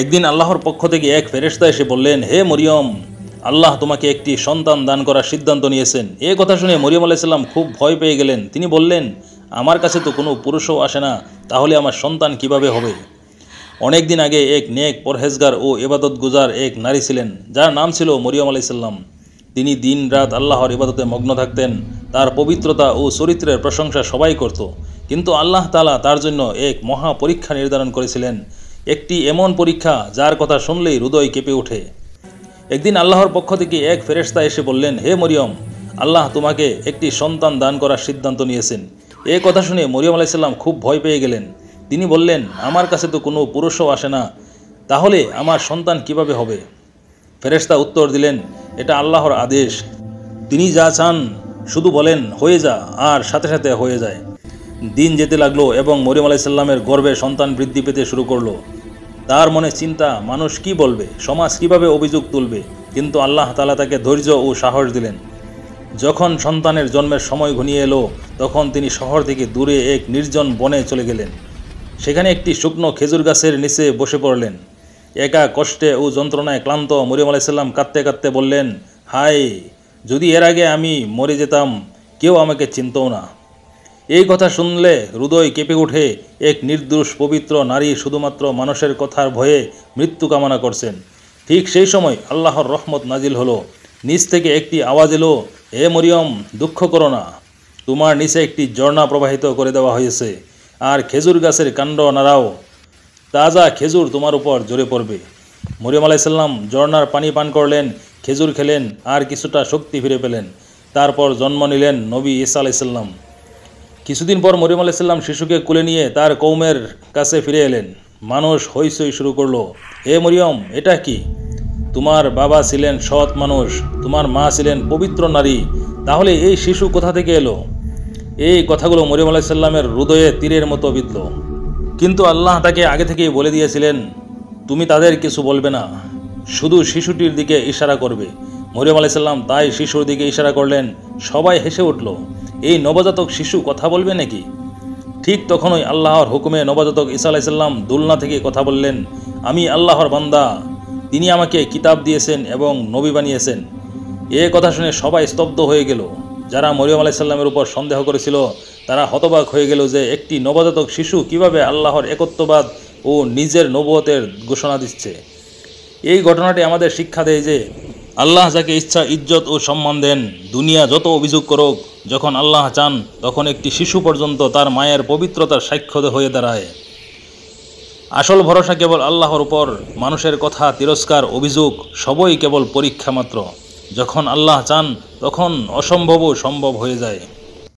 একদিন আল্লাহর পক্ষ থেকে এক ফেরেশতা এসে বললেন, হে মরিয়ম, আল্লাহ তোমাকে একটি সন্তান দান করার সিদ্ধান্ত নিয়েছেন। এ কথা শুনে মরিয়ম আলাইহিস সালাম খুব ভয় পেয়ে গেলেন। তিনি বললেন, আমার কাছে তো কোনো পুরুষও আসে না, তাহলে আমার সন্তান কিভাবে হবে? অনেক দিন আগে এক নেক পরহেজগার ও ইবাদত গুজার এক নারী ছিলেন, যার নাম ছিল মরিয়ম আলাইহিস সালাম। তিনি দিন রাত আল্লাহর ইবাদতে মগ্ন থাকতেন। তার পবিত্রতা ও চরিত্রের প্রশংসা সবাই করত। কিন্তু আল্লাহ তাআলা তার জন্য এক মহা পরীক্ষা নির্ধারণ করেছিলেন, একটি এমন পরীক্ষা যার কথা শুনলেই হৃদয় কেঁপে ওঠে। একদিন আল্লাহর পক্ষ থেকে এক ফেরেশতা এসে বললেন, হে মরিয়ম, আল্লাহ তোমাকে একটি সন্তান দান করার সিদ্ধান্ত নিয়েছেন। এ কথা শুনে মরিয়ম আলাইহিস সালাম খুব ভয় পেয়ে গেলেন। তিনি বললেন, আমার কাছে তো কোনো পুরুষও আসে না, তাহলে আমার সন্তান কিভাবে হবে? ফেরেশতা উত্তর দিলেন, এটা আল্লাহর আদেশ। তিনি যা চান শুধু বলেন, হয়ে যা, আর সাথে সাথে হয়ে যায়। দিন যেতে লাগলো এবং মরিয়ম আলাইহিস সালামের গর্ভে সন্তান বৃদ্ধি পেতে শুরু করলো। তার মনে চিন্তা, মানুষ কি বলবে, সমাজ কিভাবে অভিযোগ তুলবে। কিন্তু আল্লাহ তাআলা তাকে ধৈর্য ও সাহস দিলেন। যখন সন্তানের জন্মের সময় ঘনিয়ে এলো, তখন তিনি শহর থেকে দূরে এক নির্জন বনে চলে গেলেন। সেখানে একটি শুকনো খেজুর গাছের নিচে বসে পড়লেন। একা কষ্টে ও যন্ত্রণায় ক্লান্ত মরিয়ম আলাইহিস সালাম কাঁদতে কাঁদতে বললেন, হায়, যদি এর আগে আমি মরে যেতাম, কেউ আমাকে চিনতও না। এই কথা শুনলে হৃদয় কেঁপে ওঠে। এক নির্দোষ পবিত্র নারী শুধুমাত্র মানুষের কথার ভয়ে মৃত্যু কামনা করছেন। ঠিক সেই সময় আল্লাহর রহমত নাজিল হলো। নিচ থেকে একটি আওয়াজ এলো, হে মরিয়ম, দুঃখ করো না, তোমার নিচে একটি ঝর্ণা প্রবাহিত করে দেওয়া হয়েছে, আর খেজুর গাছের কাণ্ড নাড়াও, তাজা খেজুর তোমার উপর ঝরে পড়বে। মরিয়ম আলাইহিস সালাম ঝর্ণার পানি পান করলেন, খেজুর খেলেন, আর কিছুটা শক্তি ফিরে পেলেন। তারপর জন্ম নিলেন নবী ঈসা আলাইহিস সালাম। কিছুদিন পর মরিয়ম আলাইহিস সালাম শিশুকে কোলে নিয়ে তার কওমের কাছে ফিরে এলেন। মানুষ হইচই শুরু করলো, হে মরিয়ম, এটা কি? তোমার বাবা ছিলেন সৎ মানুষ, তোমার মা ছিলেন পবিত্র নারী, তাহলে এই শিশু কোথা থেকে এলো? এই কথাগুলো মরিয়ম আলাইহিস সালামের হৃদয়ে তীরের মতো বিঁধল। কিন্তু আল্লাহ তাকে আগে থেকেই বলে দিয়েছিলেন, তুমি তাদের কিছু বলবে না, শুধু শিশুটির দিকে ইশারা করবে। মরিয়ম আলাইহিস সালাম তাই শিশুর দিকে ইশারা করলেন। সবাই হেসে উঠল, এই নবজাতক শিশু কথা বলবে নাকি? ঠিক তখনই আল্লাহর হুকুমে নবজাতক ঈসা আলাইহিস সালাম দোলনা থেকে কথা বললেন, আমি আল্লাহর বান্দা, তিনি আমাকে কিতাব দিয়েছেন এবং নবী বানিয়েছেন। এ কথা শুনে সবাই স্তব্ধ হয়ে গেল। যারা মরিয়ম আলাইহিস সালামের উপর সন্দেহ করেছিল, তারা হতবাক হয়ে গেল যে একটি নবজাতক শিশু কিভাবে আল্লাহর একত্ববাদ ও নিজের নবুয়তের ঘোষণা দিচ্ছে। এই ঘটনাটি আমাদের শিক্ষা দেয় যে আল্লাহ যাকে ইচ্ছা ইজ্জত ও সম্মান দেন। দুনিয়া যত অভিযোগ করুক, যখন আল্লাহ চান তখন একটি শিশু পর্যন্ত তার মায়ের পবিত্রতার সাক্ষ্য হয়ে দাঁড়ায়। আসল ভরসা কেবল আল্লাহর উপর। মানুষের কথা, তিরস্কার, অভিযোগ সবই কেবল পরীক্ষা মাত্র। যখন আল্লাহ চান তখন অসম্ভবও সম্ভব হয়ে যায়।